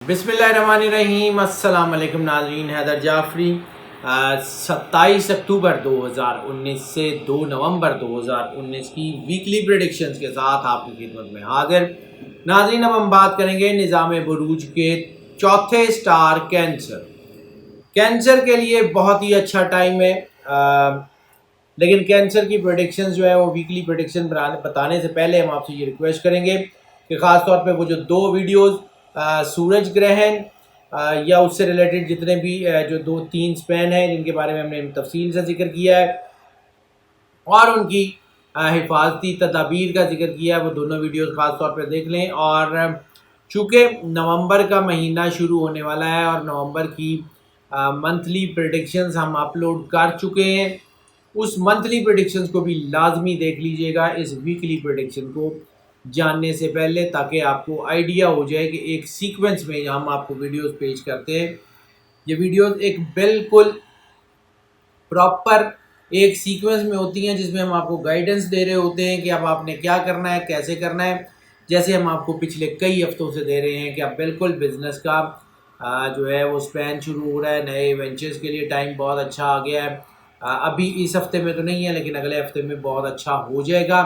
بسم اللہ الرحمن الرحیم۔ السلام علیکم ناظرین، حیدر جعفری 27 اکتوبر 2019 سے 2 نومبر 2019 کی ویکلی پریڈکشنز کے ساتھ آپ کی خدمت میں حاضر۔ ناظرین، اب ہم بات کریں گے نظام بروج کے چوتھے سٹار کینسر کے لیے بہت ہی اچھا ٹائم ہے، لیکن کینسر کی پریڈکشنز جو ہے وہ ویکلی پریڈکشن بتانے سے پہلے ہم آپ سے یہ ریکویسٹ کریں گے کہ خاص طور پہ وہ جو 2 ویڈیوز سورج گرہن یا اس سے ریلیٹڈ جتنے بھی جو 2-3 سپین ہیں جن کے بارے میں ہم نے تفصیل سے ذکر کیا ہے اور ان کی حفاظتی تدابیر کا ذکر کیا ہے، وہ دونوں ویڈیوز خاص طور پہ دیکھ لیں۔ اور چونکہ نومبر کا مہینہ شروع ہونے والا ہے اور نومبر کی منتھلی پریڈکشنز ہم اپلوڈ کر چکے ہیں، اس منتھلی پریڈکشنز کو بھی لازمی دیکھ لیجئے گا اس ویکلی پریڈکشن کو جاننے سے پہلے، تاکہ آپ کو آئیڈیا ہو جائے کہ ایک سیکوینس میں ہم آپ کو ویڈیوز پیش کرتے ہیں۔ یہ ویڈیوز ایک بالکل پراپر ایک سیکوینس میں ہوتی ہیں جس میں ہم آپ کو گائیڈنس دے رہے ہوتے ہیں کہ اب آپ نے کیا کرنا ہے، کیسے کرنا ہے، جیسے ہم آپ کو پچھلے کئی ہفتوں سے دے رہے ہیں کہ اب بالکل بزنس کا جو ہے وہ سپین شروع ہو رہا ہے، نئے وینچرز کے لیے ٹائم بہت اچھا آ گیا ہے۔ ابھی اس ہفتے میں تو نہیں ہے لیکن اگلے ہفتے میں بہت اچھا ہو جائے گا۔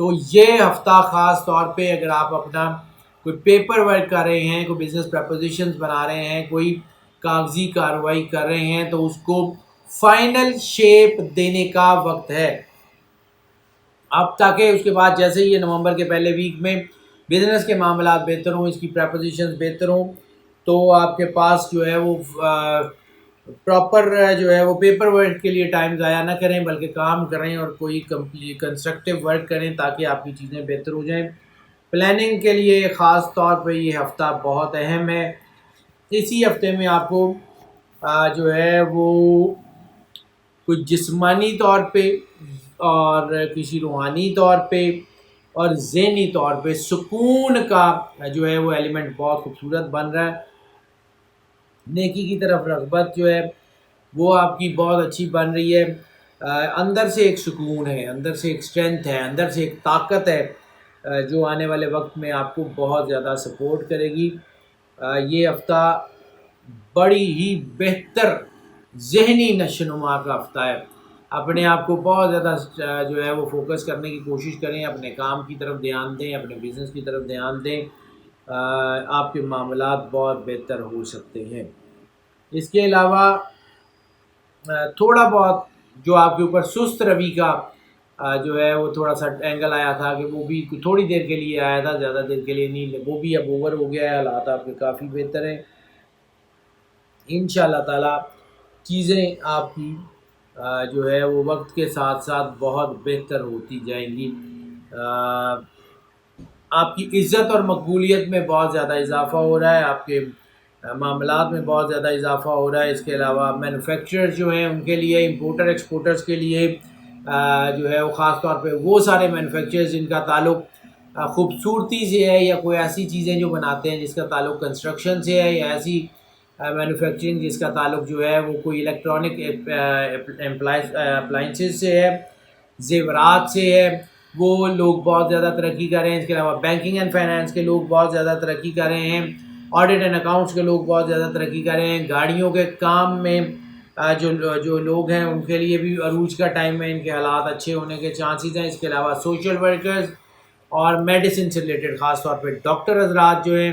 تو یہ ہفتہ خاص طور پہ اگر آپ اپنا کوئی پیپر ورک کر رہے ہیں، کوئی بزنس پریپوزیشنز بنا رہے ہیں، کوئی کاغذی کارروائی کر رہے ہیں، تو اس کو فائنل شیپ دینے کا وقت ہے اب، تاکہ اس کے بعد جیسے یہ نومبر کے پہلے ویک میں بزنس کے معاملات بہتر ہوں، اس کی پریپوزیشنز بہتر ہوں، تو آپ کے پاس جو ہے وہ پراپر جو ہے وہ پیپر ورک کے لیے ٹائم ضائع نہ کریں بلکہ کام کریں اور کوئی کنسٹرکٹیو ورک کریں تاکہ آپ کی چیزیں بہتر ہو جائیں۔ پلاننگ کے لیے خاص طور پہ یہ ہفتہ بہت اہم ہے۔ اسی ہفتے میں آپ کو جو ہے وہ کچھ جسمانی طور پہ اور کسی روحانی طور پہ اور ذہنی طور پہ سکون کا جو ہے وہ ایلیمنٹ بہت خوبصورت بن رہا ہے۔ نیکی کی طرف رغبت جو ہے وہ آپ کی بہت اچھی بن رہی ہے، اندر سے ایک سکون ہے، اندر سے ایک اسٹرینتھ ہے، اندر سے ایک طاقت ہے جو آنے والے وقت میں آپ کو بہت زیادہ سپورٹ کرے گی۔ یہ ہفتہ بڑی ہی بہتر ذہنی نشوونما کا ہفتہ ہے۔ اپنے آپ کو بہت زیادہ جو ہے وہ فوکس کرنے کی کوشش کریں، اپنے کام کی طرف دھیان دیں، اپنے بزنس کی طرف دھیان دیں، آپ کے معاملات بہت بہتر ہو سکتے ہیں۔ اس کے علاوہ تھوڑا بہت جو آپ کے اوپر سست روی کا جو ہے وہ تھوڑا سا اینگل آیا تھا کہ وہ بھی تھوڑی دیر کے لیے آیا تھا، زیادہ دیر کے لیے نہیں، وہ بھی اب اوور ہو گیا ہے، حالات آپ کے کافی بہتر ہیں۔ انشاءاللہ تعالی چیزیں آپ کی جو ہے وہ وقت کے ساتھ ساتھ بہت بہتر ہوتی جائیں گی۔ آپ کی عزت اور مقبولیت میں بہت زیادہ اضافہ ہو رہا ہے، آپ کے معاملات میں بہت زیادہ اضافہ ہو رہا ہے۔ اس کے علاوہ مینوفیکچررز جو ہیں ان کے لیے، امپورٹر ایکسپورٹرز کے لیے جو ہے وہ خاص طور پہ وہ سارے مینوفیکچررز جن کا تعلق خوبصورتی سے ہے یا کوئی ایسی چیزیں جو بناتے ہیں جس کا تعلق کنسٹرکشن سے ہے، یا ایسی مینوفیکچرنگ جس کا تعلق جو ہے وہ کوئی الیکٹرانک اپلائنسز سے ہے، زیورات سے ہے، وہ لوگ بہت زیادہ ترقی کر رہے ہیں۔ اس کے علاوہ بینکنگ اینڈ فائنانس کے لوگ بہت زیادہ ترقی کر رہے ہیں، آڈٹ اینڈ اکاؤنٹس کے لوگ بہت زیادہ ترقی کر رہے ہیں، گاڑیوں کے کام میں جو لوگ ہیں ان کے لیے بھی عروج کا ٹائم ہے، ان کے حالات اچھے ہونے کے چانسز ہیں۔ اس کے علاوہ سوشل ورکرز اور میڈیسن سے ریلیٹڈ خاص طور پہ ڈاکٹر حضرات جو ہیں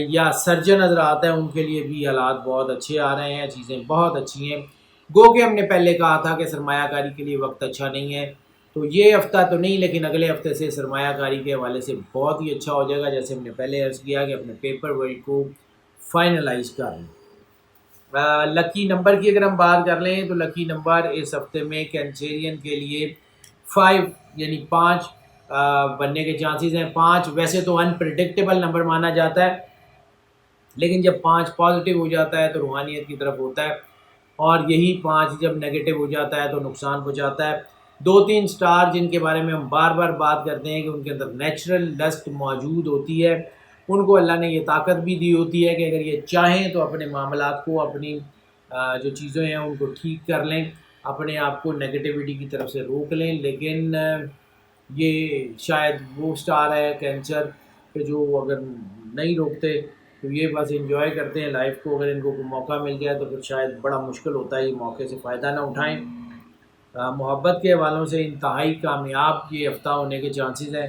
یا سرجن حضرات ہیں ان کے لیے بھی حالات بہت اچھے آ رہے ہیں، چیزیں بہت اچھی ہیں۔ گو کہ ہم نے پہلے کہا تھا کہ سرمایہ کاری کے لیے وقت اچھا نہیں ہے، تو یہ ہفتہ تو نہیں لیکن اگلے ہفتے سے سرمایہ کاری کے حوالے سے بہت ہی اچھا ہو جائے گا، جیسے ہم نے پہلے عرض کیا کہ اپنے پیپر ورک کو فائنلائز کر لیں۔ لکی نمبر کی اگر ہم بات کر لیں تو لکی نمبر اس ہفتے میں کینسیرین کے لیے 5 یعنی 5 بننے کے چانسز ہیں۔ 5 ویسے تو انپریڈکٹیبل نمبر مانا جاتا ہے، لیکن جب 5 پازیٹیو ہو جاتا ہے تو روحانیت کی طرف ہوتا ہے، اور یہی 5 جب نیگیٹو ہو جاتا ہے تو نقصان پہنچاتا ہے۔ 2-3 سٹار جن کے بارے میں ہم بار بار بات کرتے ہیں کہ ان کے اندر نیچرل لسٹ موجود ہوتی ہے، ان کو اللہ نے یہ طاقت بھی دی ہوتی ہے کہ اگر یہ چاہیں تو اپنے معاملات کو، اپنی جو چیزیں ہیں ان کو ٹھیک کر لیں، اپنے آپ کو نیگیٹیوٹی کی طرف سے روک لیں۔ لیکن یہ شاید وہ سٹار ہے کینسر کہ جو اگر نہیں روکتے تو یہ بس انجوائے کرتے ہیں لائف کو. اگر ان کو کوئی موقع مل گیا تو پھر شاید بڑا مشکل ہوتا ہے یہ موقع سے فائدہ نہ اٹھائیں. محبت کے حوالوں سے انتہائی کامیاب یہ ہفتہ ہونے کے چانسز ہیں.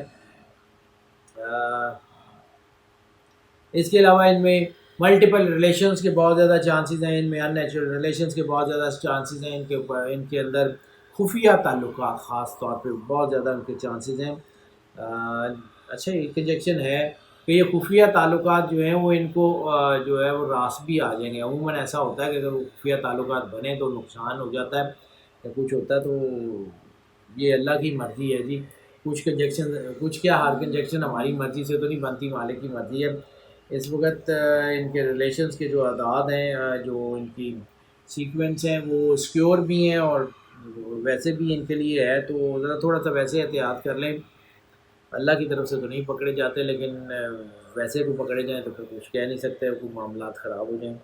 اس کے علاوہ ان میں ملٹیپل ریلیشنز کے بہت زیادہ چانسز ہیں. ان میں ان نیچرل ریلیشنز کے بہت زیادہ چانسز ہیں. ان کے اندر خفیہ تعلقات خاص طور پہ بہت زیادہ ان کے چانسز ہیں. اچھا یہ کنجیکشن ہے کہ یہ خفیہ تعلقات جو ہیں وہ ان کو جو ہے وہ راس بھی آ جائیں گے. عموماً ایسا ہوتا ہے کہ اگر وہ خفیہ تعلقات بنے تو نقصان ہو جاتا ہے یا کچھ ہوتا ہے, تو یہ اللہ کی مرضی ہے جی. کچھ کیا ہر کنجیکشن ہماری مرضی سے تو نہیں بنتی, مالک کی مرضی ہے. اس وقت ان کے ریلیشنز کے جو اعداد ہیں, جو ان کی سیکوینس ہیں وہ سیکیور بھی ہیں اور ویسے بھی ان کے لیے ہے, تو ذرا تھوڑا سا ویسے احتیاط کر لیں. اللہ کی طرف سے تو نہیں پکڑے جاتے, لیکن ویسے کو پکڑے جائیں تو پھر کچھ کہہ نہیں سکتے, کوئی معاملات خراب ہو جائیں.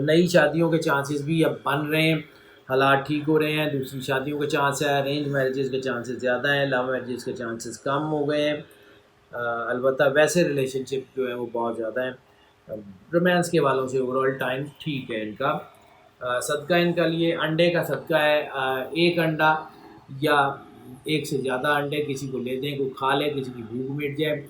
نئی شادیوں کے چانسز بھی اب بن رہے ہیں, حالات ٹھیک ہو رہے ہیں. دوسری شادیوں کے چانس ہے, ارینج میرجز کے چانسز زیادہ ہیں, لو میرجز کے چانسز کم ہو گئے ہیں. البتہ ویسے ریلیشن شپ جو ہیں وہ بہت زیادہ ہیں. رومانس کے والوں سے اوور آل ٹائم ٹھیک ہے ان کا. صدقہ ان کا لیے انڈے کا صدقہ ہے. ایک انڈا یا ایک سے زیادہ انڈے کسی کو لے دیں, کوئی کھا لے, کسی کی بھوک مٹ جائے,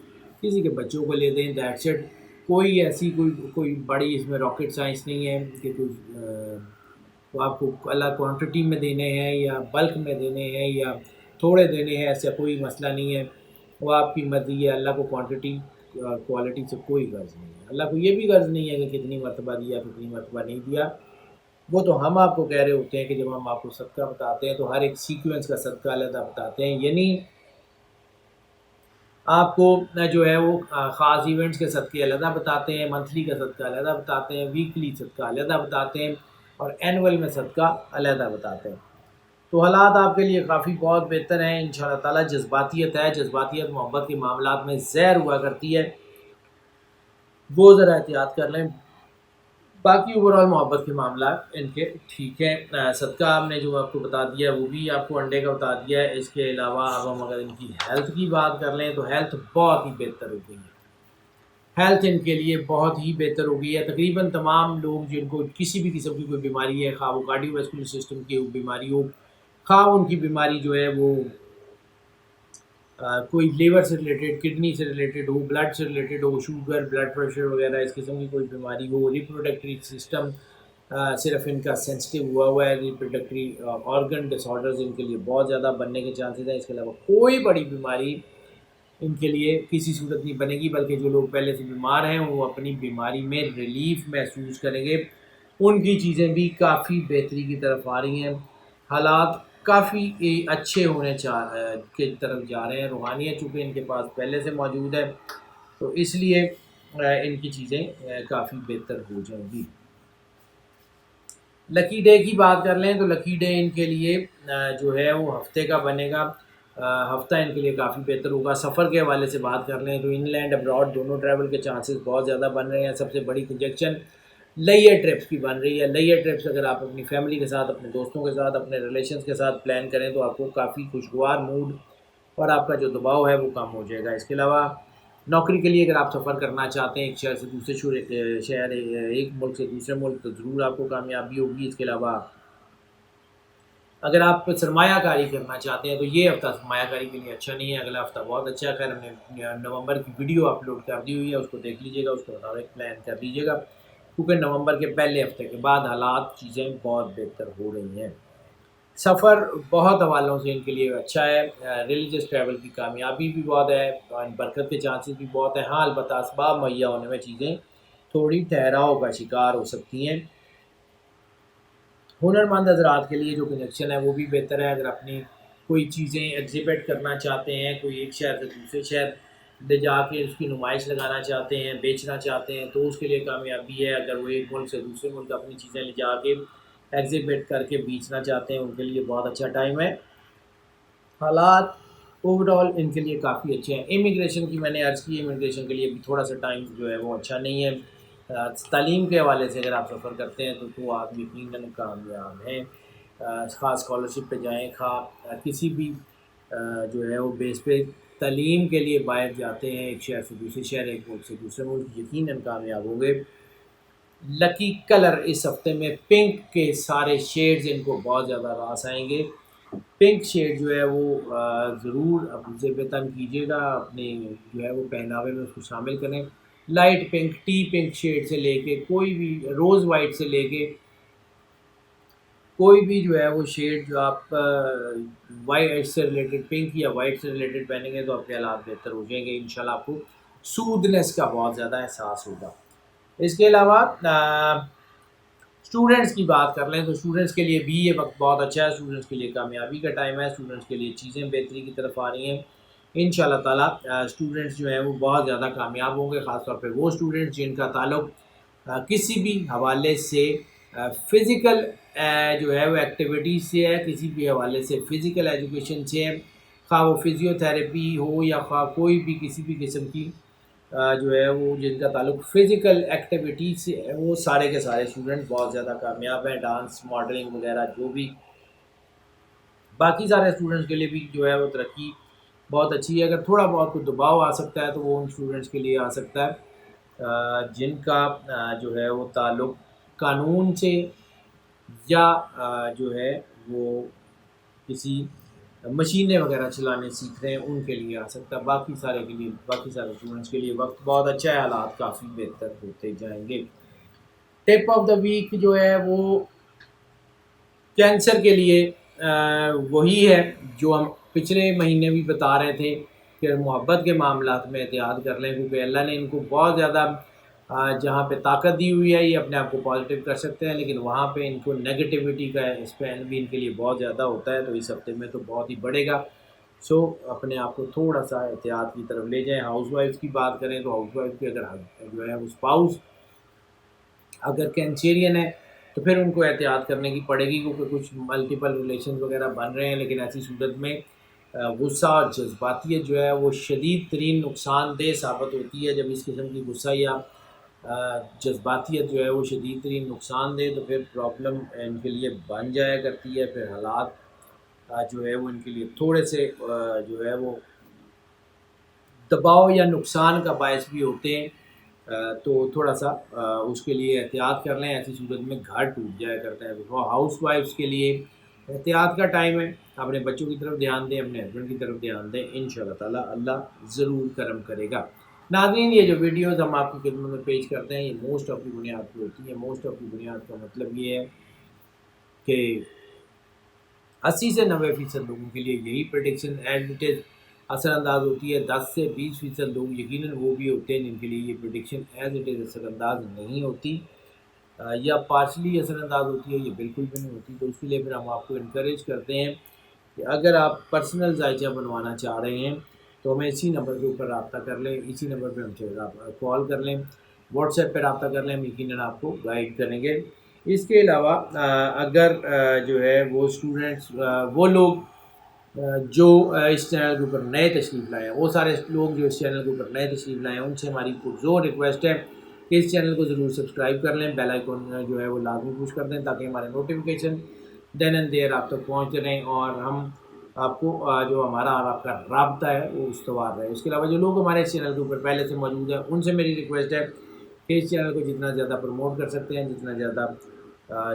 کسی کے بچوں کو لے دیں, دیٹس اٹ. کوئی ایسی کوئی بڑی اس میں راکٹ سائنس نہیں ہے کہ کوئی آپ کو اللہ کوانٹٹی میں دینے ہیں یا بلک میں دینے ہیں یا تھوڑے دینے ہیں, ایسا کوئی مسئلہ نہیں ہے. وہ آپ کی مرضی ہے. اللہ کو کوانٹٹی اور کوالٹی سے کوئی غرض نہیں ہے. اللہ کو یہ بھی غرض نہیں ہے کہ کتنی مرتبہ دیا کتنی مرتبہ نہیں دیا. وہ تو ہم آپ کو کہہ رہے ہوتے ہیں کہ جب ہم آپ کو صدقہ بتاتے ہیں تو ہر ایک سیکوینس کا صدقہ علیحدہ بتاتے ہیں, یعنی آپ کو جو ہے وہ خاص ایونٹس کے صدقے علیحدہ بتاتے ہیں, منتھلی کا صدقہ علیحدہ بتاتے ہیں, ویکلی صدقہ علیحدہ بتاتے ہیں, اور اینول میں صدقہ علیحدہ بتاتے ہیں. تو حالات آپ کے لیے کافی بہت بہتر ہیں ان شاء اللہ تعالیٰ. جذباتیت ہے, جذباتیت محبت کے معاملات میں زہر ہوا کرتی ہے, وہ ذرا احتیاط کر لیں. باقی اوور آل محبت کے معاملات ان کے ٹھیک ہیں. صدقہ ہم نے جو آپ کو بتا دیا وہ بھی آپ کو انڈے کا بتا دیا ہے. اس کے علاوہ اب ہم اگر ان کی ہیلتھ کی بات کر لیں تو ہیلتھ بہت ہی بہتر ہو گئی ہے. ہیلتھ ان کے لیے بہت ہی بہتر ہو گئی ہے. تقریباً تمام لوگ جن کو کسی بھی قسم کی کوئی بیماری ہے, خواہ وہ کارڈیو ویسکولر سسٹم کی بیماری ہو, خواہ ان کی بیماری جو ہے وہ کوئی لیور سے ریلیٹڈ, کڈنی سے ریلیٹڈ ہو, بلڈ سے ریلیٹڈ ہو, شوگر, بلڈ پریشر وغیرہ اس قسم کی کوئی بیماری ہو, ریپروڈکٹری سسٹم صرف ان کا سینسٹیو ہوا ہے, ریپروڈکٹری آرگن ڈس آرڈرز ان کے لیے بہت زیادہ بننے کے چانسز ہیں. اس کے علاوہ کوئی بڑی بیماری ان کے لیے کسی صورت نہیں بنے گی, بلکہ جو لوگ پہلے سے بیمار ہیں وہ اپنی بیماری میں ریلیف محسوس کریں گے. ان کی چیزیں بھی کافی بہتری کی طرف آ رہی ہیں. حالات کافی اچھے ہونے کی طرف جا رہے ہیں. روحانیت چونکہ ان کے پاس پہلے سے موجود ہے تو اس لیے ان کی چیزیں کافی بہتر ہو جائیں گی. لکی ڈے کی بات کر لیں تو لکی ڈے ان کے لیے جو ہے وہ ہفتے کا بنے گا. ہفتہ ان کے لیے کافی بہتر ہوگا. سفر کے حوالے سے بات کر لیں تو ان لینڈ ابراڈ دونوں ٹریول کے چانسز بہت زیادہ بن رہے ہیں. سب سے بڑی کنجیکشن لیئر ٹرپس کی بن رہی ہے. لیئر ٹرپس اگر آپ اپنی فیملی کے ساتھ, اپنے دوستوں کے ساتھ, اپنے ریلیشنز کے ساتھ پلان کریں تو آپ کو کافی خوشگوار موڈ اور آپ کا جو دباؤ ہے وہ کم ہو جائے گا. اس کے علاوہ نوکری کے لیے اگر آپ سفر کرنا چاہتے ہیں ایک شہر سے دوسرے شہر, ایک ملک سے دوسرے ملک, تو ضرور آپ کو کامیابی ہوگی. اس کے علاوہ اگر آپ سرمایہ کاری کرنا چاہتے ہیں تو یہ ہفتہ سرمایہ کاری کے لیے اچھا نہیں ہے. اگلا ہفتہ بہت اچھا ہے. خیر ہم نے نومبر کی ویڈیو اپلوڈ کر دی ہوئی ہے, اس کو دیکھ لیجیے گا, اس کے مطابق پلان کر لیجیے گا, کیونکہ نومبر کے پہلے ہفتے کے بعد حالات چیزیں بہت بہتر ہو رہی ہیں. سفر بہت حوالوں سے ان کے لیے اچھا ہے. ریلیجس ٹریول کی کامیابی بھی بہت ہے, برکت کے چانسز بھی بہت ہیں. ہاں البتہ اسباب مہیا ہونے میں چیزیں تھوڑی ٹھہراؤ کا شکار ہو سکتی ہیں. ہنرمند حضرات کے لیے جو کنیکشن ہے وہ بھی بہتر ہے. اگر اپنی کوئی چیزیں ایگزیبٹ کرنا چاہتے ہیں, کوئی ایک شہر سے دوسرے شہر لے جا کے اس کی نمائش لگانا چاہتے ہیں, بیچنا چاہتے ہیں, تو اس کے لیے کامیابی ہے. اگر وہ ایک ملک سے دوسرے ملک اپنی چیزیں لے جا کے ایگزیبٹ کر کے بیچنا چاہتے ہیں, ان کے لیے بہت اچھا ٹائم ہے. حالات اوور آل ان کے لیے کافی اچھے ہیں. امیگریشن کی میں نے عرض کی, امیگریشن کے لیے بھی تھوڑا سا ٹائم جو ہے وہ اچھا نہیں ہے. تعلیم کے حوالے سے اگر آپ سفر کرتے ہیں تو آپ یقیناً کامیاب ہیں. خاص اسکالرشپ پہ جائیں, خواہ کسی بھی جو ہے وہ بیس پہ تعلیم کے لیے باہر جاتے ہیں، ایک شہر سے دوسرے شہر، ایک ملک سے دوسرے ملک، یقیناً کامیاب ہوں گے۔ لکی کلر اس ہفتے میں پنک کے سارے شیڈز ان کو بہت زیادہ راس آئیں گے۔ پنک شیڈ جو ہے وہ ضرور زیب تن کیجیے گا، اپنے جو ہے وہ پہناوے میں اس کو شامل کریں۔ Light pink, tea pink shade سے لے کے کوئی بھی روز وائٹ سے لے کے کوئی بھی جو ہے وہ شیڈ جو آپ وائٹ سے ریلیٹڈ، پنک یا وائٹ سے ریلیٹڈ پہنیں گے تو آپ کے حالات بہتر ہو جائیں گے انشاءاللہ۔ آپ کو سودنس کا بہت زیادہ احساس ہوگا۔ اس کے علاوہ اسٹوڈنٹس کی بات کر لیں تو اسٹوڈنٹس کے لیے بھی یہ وقت بہت اچھا ہے، اسٹوڈنٹس کے لیے کامیابی کا ٹائم ہے، اسٹوڈنٹس کے لیے چیزیں بہتری کی طرف آ رہی ہیں انشاءاللہ تعالیٰ۔ اسٹوڈنٹس جو ہیں وہ بہت زیادہ کامیاب ہوں گے، خاص طور پہ وہ اسٹوڈنٹس جن کا تعلق کسی بھی حوالے سے فزیکل جو ہے وہ ایکٹیویٹیز سے ہے، کسی بھی حوالے سے فزیکل ایجوکیشن سے ہے، خواہ وہ فزیو تھراپی ہو یا خواہ کوئی بھی کسی بھی قسم کی جو ہے وہ جن کا تعلق فزیکل ایکٹیویٹی سے ہے، وہ سارے کے سارے اسٹوڈنٹ بہت زیادہ کامیاب ہیں۔ ڈانس، ماڈلنگ وغیرہ جو بھی باقی سارے اسٹوڈنٹس کے لیے بھی جو ہے وہ ترقی بہت اچھی ہے۔ اگر تھوڑا بہت کوئی دباؤ آ سکتا ہے تو وہ ان اسٹوڈنٹس کے لیے آ سکتا ہے جن کا جو ہے وہ تعلق قانون سے یا جو ہے وہ کسی مشینیں وغیرہ چلانے سیکھ رہے ہیں، ان کے لیے آ سکتا ہے۔ باقی سارے اسٹوڈنٹس کے لیے وقت بہت اچھا ہے، حالات کافی بہتر ہوتے جائیں گے۔ ٹپ آف دا ویک جو ہے وہ کینسر کے لیے وہی ہے جو ہم پچھلے مہینے بھی بتا رہے تھے کہ محبت کے معاملات میں احتیاط کر لیں، کیونکہ اللہ نے ان کو بہت زیادہ جہاں پہ طاقت دی ہوئی ہے یہ اپنے آپ کو پازیٹیو کر سکتے ہیں، لیکن وہاں پہ ان کو نگیٹیوٹی کا اسپین بھی ان کے لیے بہت زیادہ ہوتا ہے، تو اس ہفتے میں تو بہت ہی بڑھے گا۔ سو اپنے آپ کو تھوڑا سا احتیاط کی طرف لے جائیں۔ ہاؤس وائف کی بات کریں تو ہاؤس وائف کے اگر جو ہے وہ اسپاؤس اگر کینسیرین ہے تو پھر ان کو احتیاط کرنے کی پڑے گی، کیونکہ کچھ ملٹیپل ریلیشن وغیرہ بن رہے ہیں، لیکن ایسی صورت میں غصہ اور جذباتیت جو ہے وہ شدید ترین نقصان دہ ثابت ہوتی ہے۔ جب اس قسم کی غصہ یا جذباتیت جو ہے وہ شدید ترین نقصان دہ تو پھر پرابلم ان کے لیے بن جایا کرتی ہے، پھر حالات جو ہے وہ ان کے لیے تھوڑے سے جو ہے وہ دباؤ یا نقصان کا باعث بھی ہوتے ہیں، تو تھوڑا سا اس کے لیے احتیاط کر لیں۔ ایسی صورت میں گھر ٹوٹ جایا کرتا ہے۔ تو ہاؤس وائفس کے لیے احتیاط کا ٹائم ہے، اپنے بچوں کی طرف دھیان دیں، اپنے ہسبینڈ کی طرف دھیان دیں، انشاءاللہ تعالیٰ اللہ ضرور کرم کرے گا۔ ناظرین، یہ جو ویڈیوز ہم آپ کی خدمت میں پیش کرتے ہیں یہ موسٹ آف کی بنیاد پہ ہوتی ہے۔ موسٹ آف کی بنیاد کا مطلب یہ ہے کہ 80 سے 90% لوگوں کے لیے یہی پریڈکشن ایز اٹ از اثر انداز ہوتی ہے۔ 10 سے 20% لوگ یقیناً وہ بھی ہوتے ہیں جن کے لیے یہ پریڈکشن ایز اٹ از اثر انداز نہیں ہوتی، یا پارشلی اثر انداز ہوتی ہے، یہ بالکل بھی نہیں ہوتی۔ تو اس کے لیے پھر ہم آپ کو انکریج کرتے ہیں کہ اگر آپ پرسنل ذائچہ بنوانا چاہ رہے ہیں تو ہمیں اسی نمبر کے اوپر رابطہ کر لیں، اسی نمبر پہ ہم سے کال کر لیں، واٹس ایپ پہ رابطہ کر لیں، ہم یقیناً آپ کو گائیڈ کریں گے۔ اس کے علاوہ اگر جو ہے وہ اسٹوڈنٹس وہ لوگ جو اس چینل کے اوپر نئے تشریف لائے ہیں، وہ سارے لوگ جو اس چینل کے اوپر نئے تشریف لائے ہیں ان سے ہماری پرزور ریکویسٹ ہے کہ اس چینل کو ضرور سبسکرائب کر لیں، بیل آئیکن جو ہے وہ لازمی پوش کر دیں تاکہ ہمارے نوٹیفیکیشن دین اینڈ دیر آپ تک پہنچ رہیں اور ہم آپ کو جو ہمارا اور آپ کا رابطہ ہے وہ استوار رہے۔ اس کے علاوہ جو لوگ ہمارے اس چینل کے اوپر پہلے سے موجود ہیں ان سے میری ریکویسٹ ہے کہ اس چینل کو جتنا زیادہ پروموٹ کر سکتے ہیں، جتنا زیادہ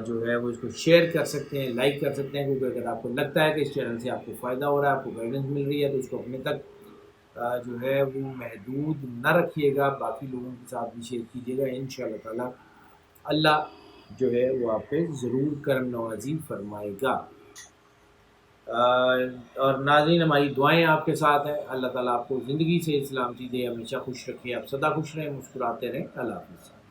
جو ہے وہ اس کو شیئر کر سکتے ہیں، لائک کر سکتے ہیں، کیونکہ اگر آپ کو لگتا ہے کہ اس چینل سے آپ کو فائدہ ہو رہا ہے، آپ کو گائیڈنس مل رہی ہے، تو اس کو اپنے تک جو ہے وہ محدود نہ رکھیے گا، باقی لوگوں کے ساتھ بھی شیئر کیجیے گا۔ انشاءاللہ تعالیٰ اللہ جو ہے وہ آپ پہ ضرور کرم نوازی فرمائے گا۔ اور ناظرین، ہماری دعائیں آپ کے ساتھ ہیں، اللہ تعالیٰ آپ کو زندگی سے سلامتی دے، ہمیشہ خوش رکھے، آپ سدا خوش رہیں، مسکراتے رہیں۔ اللہ حافظ۔